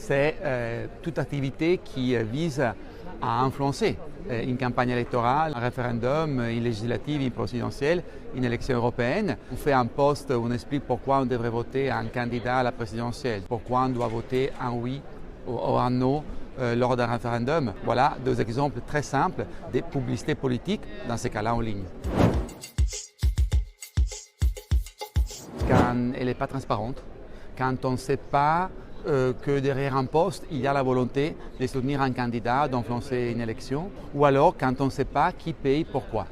c'est toute activité qui vise à influencer une campagne électorale, un référendum, une législative, une présidentielle, une élection européenne. On fait un post où on explique pourquoi on devrait voter un candidat à la présidentielle, pourquoi on doit voter un oui ou un non lors d'un référendum. Voilà deux exemples très simples de publicité politique, dans ces cas-là en ligne. Quand elle n'est pas transparente, quand on ne sait pas que derrière un poste, il y a la volonté de soutenir un candidat, d'influencer une élection, ou alors quand on ne sait pas qui paye pourquoi.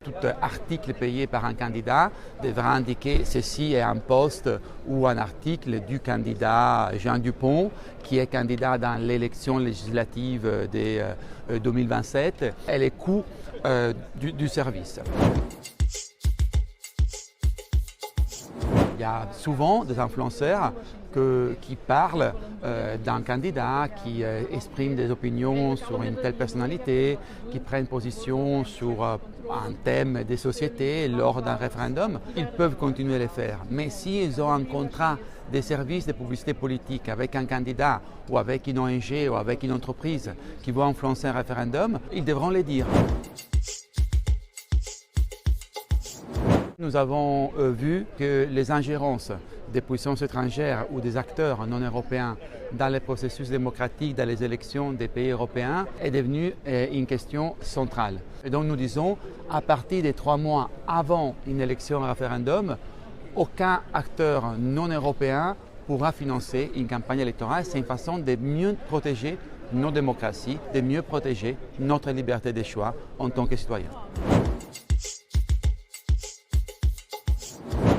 Tout article payé par un candidat devra indiquer ceci est un poste ou un article du candidat Jean Dupont, qui est candidat dans l'élection législative de 2027, et les coûts du service. Il y a souvent des influenceurs qui parlent d'un candidat, qui expriment des opinions sur une telle personnalité, qui prennent position sur un thème des sociétés lors d'un référendum. Ils peuvent continuer à le faire. Mais s'ils ont un contrat de services de publicité politique avec un candidat ou avec une ONG ou avec une entreprise qui va influencer un référendum, ils devront le dire. Nous avons vu que les ingérences des puissances étrangères ou des acteurs non européens dans les processus démocratiques, dans les élections des pays européens, est devenue une question centrale. Et donc nous disons, à partir de 3 mois avant une élection, un référendum, aucun acteur non européen pourra financer une campagne électorale. C'est une façon de mieux protéger nos démocraties, de mieux protéger notre liberté de choix en tant que citoyens.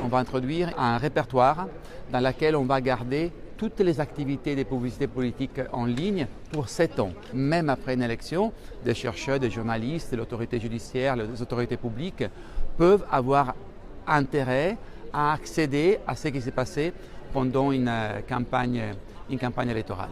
On va introduire un répertoire dans lequel on va garder toutes les activités de publicité politique en ligne pour 7 ans. Même après une élection, des chercheurs, des journalistes, l'autorité judiciaire, les autorités publiques peuvent avoir intérêt à accéder à ce qui s'est passé pendant une campagne électorale.